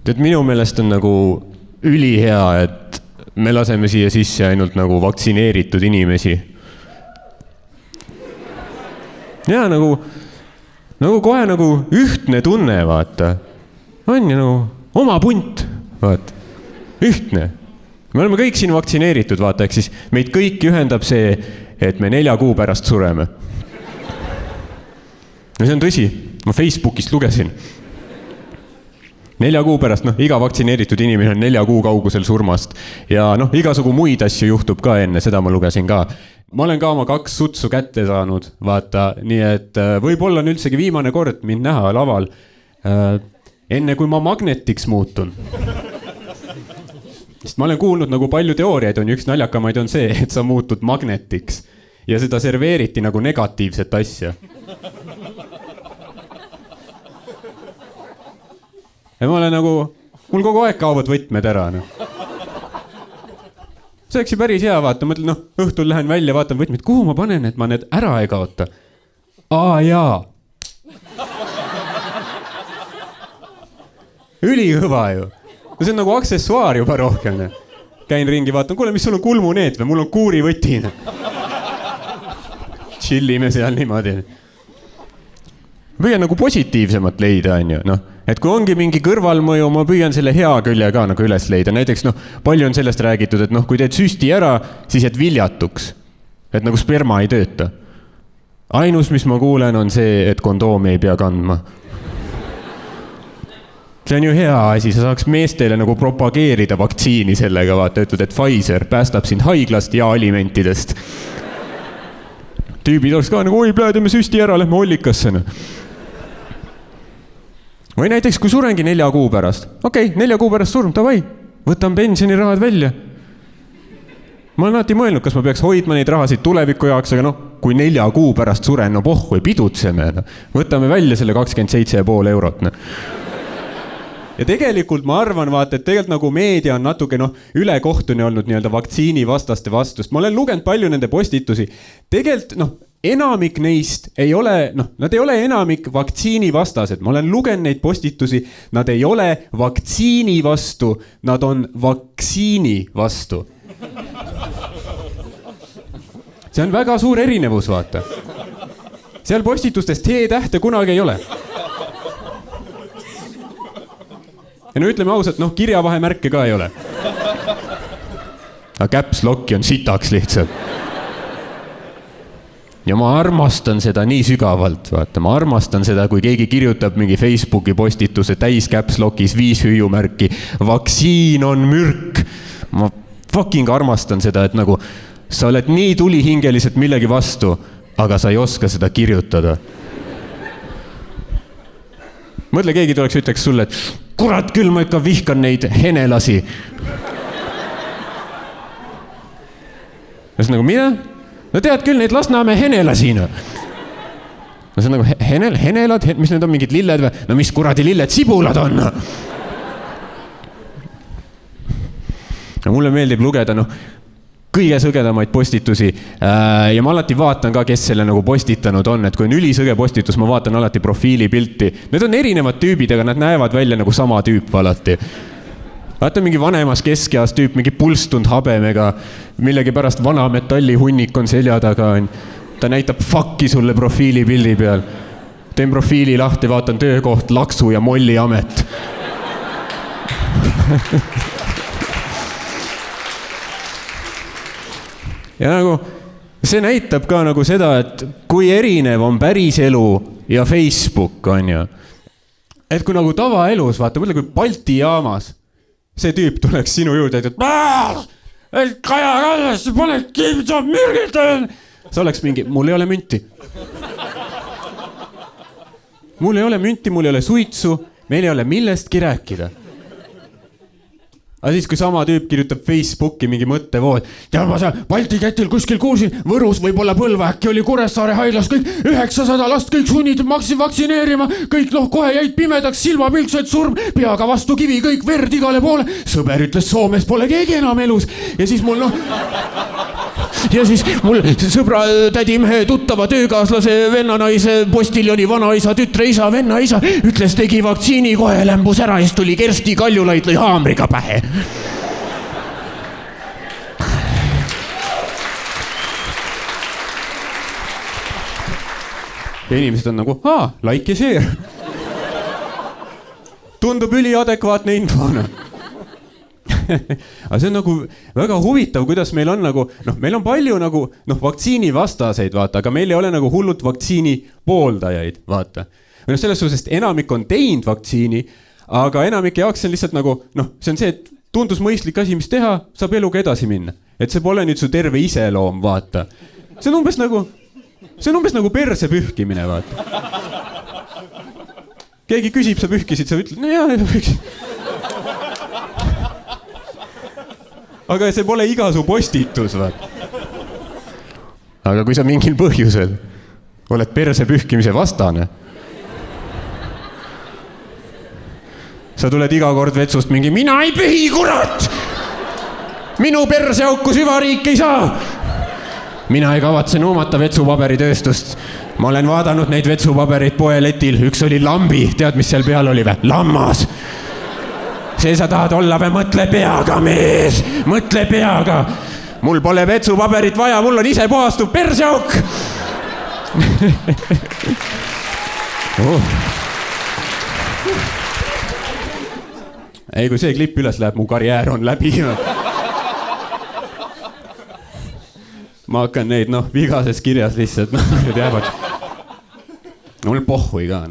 Tead, minu meelest on nagu ülihea, et me laseme siia sisse ainult nagu vaktsineeritud inimesi. Ja nagu kohe nagu ühtne tunne, vaata. On ju nagu oma punt, vaata. Ühtne. Me oleme kõik siin vaktsineeritud, vaata, ehk siis meid kõiki ühendab see, et me 4 kuu pärast sureme. Ja see on tõsi. Ma Facebookist lugesin. 4 kuu pärast, iga vaktsineeritud inimene on 4 kuu kaugusel surmast. Ja igasugu muid asju juhtub ka enne, seda ma lugesin ka. Ma olen ka oma 2 sutsu kätte saanud, vaata, nii et võib-olla on üldsegi viimane kord mind näha laval, enne kui ma magnetiks muutun. Sest ma olen kuulnud nagu palju teooriaid, on üks naljakamaid on see, et sa muutud magnetiks ja seda serveeriti nagu negatiivset asja. Ja ma olen nagu, mul kogu aeg kaovad võtmed ära. See oleks ju päris hea, vaata, mõtlen, õhtul lähen välja, vaatan võtmed, kuhu ma panen, et ma need ära ei kaota. Jaa. Ülihõva ju. See on nagu aksessuaar juba rohkem. Käin ringi, vaatan, kuule, mis sul on kulmuneet või mul on kuurivõti. Chillime seal niimoodi. Püüan nagu positiivsemat leida, on ju. Et kui ongi mingi kõrvalmõju, ma püüan selle hea külje ka nagu üles leida. Näiteks, palju on sellest räägitud, et kui teed süsti ära, siis et viljatuks. Et nagu sperma ei tööta. Ainus, mis ma kuulen, on see, et kondoomi ei pea kandma. See on ju hea asi, sa saaks meestele nagu propageerida vaktsiini sellega, vaata, ütled, et Pfizer päästab sind haiglast ja alimentidest. Tüübid oleks ka nagu, oi, teeme süsti ära, lähme hollikasse. Või näiteks, kui surengi 4 kuu pärast. Okei, 4 kuu pärast surm, davai, võtan pensionirahad välja. Ma olen alati mõelnud, kas ma peaks hoidma neid rahasid tuleviku jaoks, aga kui 4 kuu pärast suren, pohhu ei pidutseme. Võtame välja selle 27,5 eurot. Ja tegelikult ma arvan, vaata, et tegelikult nagu meedia on natuke ülekohtune olnud nii-öelda vaktsiini vastaste vastust. Ma olen lugenud palju nende postitusi. Tegelikult enamik neist ei ole, nad ei ole enamik vaktsiini vastased. Ma olen lugenud neid postitusi, nad ei ole vaktsiini vastu, nad on vaktsiini vastu. See on väga suur erinevus, vaata. Seal postitustest T-tähte kunagi ei ole. Ja ütleme ausalt, kirjavahemärke ka ei ole. Aga caps locki on sitaks lihtsalt. Ja ma armastan seda nii sügavalt, vaata. Ma armastan seda, kui keegi kirjutab mingi Facebooki postituse täis caps lockis 5 hüüumärki. Vaktsiin on mürk. Ma fucking armastan seda, et nagu sa oled nii tulihingeliselt millegi vastu, aga sa ei oska seda kirjutada. Mõtle, keegi tuleks ütleks sulle, et kurat küll, ma ikka vihkan neid henelasi. Ja see nagu, mida? No tead küll, neid Lasnamäe henelasi. No see on nagu henelad, mis need on, mingid lilled või? No mis kuradi lilled, sibulad on. Ja mulle meeldib lugeda, kõige sõgedamaid postitusi ja ma alati vaatan ka, kes selle nagu postitanud on, et kui on ülisõge postitus, ma vaatan alati profiilipilti. Need on erinevad tüübid, aga nad näevad välja nagu sama tüüp alati. Vaata mingi vanemas keskeas tüüp, mingi pulstunud habemega, millegi pärast vana metallihunnik on selja taga. Ta näitab fucki sulle profiilipildi peal. Teen profiili lahti, vaatan töökoht, laksu ja molliamet. Ja nagu, see näitab ka nagu seda, et kui erinev on päris elu ja Facebook on ju. Et kui nagu tavaelus, vaata, mõtle kui Balti jaamas, see tüüp tuleks sinu juurde, et Kaja Kallas, sa paned kiivid, sa mürgid. Sa oleks mingi, mul ei ole münti. Mul ei ole münti, mul ei ole suitsu, meil ei ole millestki rääkida. Aga siis, kui sama tüüp kirjutab Facebooki mingi mõttevood, tead ma seal Balti ketil kuskil kuulsin, Võrus võib-olla Põlva, äkki oli Kuressaare haiglas kõik 900 last, kõik sunnitud vaktsineerima, kõik kohe jäid pimedaks, silmapilksed, surm, peaga vastu kivi, kõik verd igale poole. Sõber ütles, Soomes pole keegi enam elus. Ja siis mul ja siis mul sõbra tädimehe tuttava töökaaslase vennanaise postiljoni vanaisa, tütre isa, venna isa ütles, tegi vaktsiini, kohe lämbus ära ja siis tuli Kersti Kaljulaid, lõi haamriga pähe. Ja inimesed on nagu, like ja share. Tundub üliadekvaatne infona. Aga see on nagu väga huvitav, kuidas meil on nagu, meil on palju nagu, vaktsiini vastaseid, vaata, aga meil ei ole nagu hullult vaktsiini pooldajaid, vaata. Või selles suhtes, et enamik on teinud vaktsiini, aga enamike jaoks on lihtsalt nagu, see on see, et tundus mõistlik asi, mis teha, saab eluga edasi minna. Et see pole nüüd su terve iseloom, vaata. See on umbes nagu perse pühkimine, vaata. Keegi küsib, sa pühkisid, sa ütled, no jaa, pühkisid. Aga see pole iga su postitus, vaata. Aga kui sa mingil põhjusel oled perse pühkimise vastane, sa tuled iga kord vetsust mingi, mina ei pühi, kurat! Minu perseauku süvariik ei saa! Mina ei kavatse nuumata vetsupaberitööstust. Ma olen vaadanud neid vetsupaberid poeletil. Üks oli lambi. Tead, mis seal peal oli või? Lammas. See sa tahad olla või? Mõtle peaga, mees. Mõtle peaga. Mul pole vetsupaberit vaja. Mul on ise puhastuv perseauk. Ei, kui see klipp üles läheb, mu karjäär on läbi. Ma hakkan neid, vigases kirjas lihtsalt, need jäävad. Mul pohhui ka,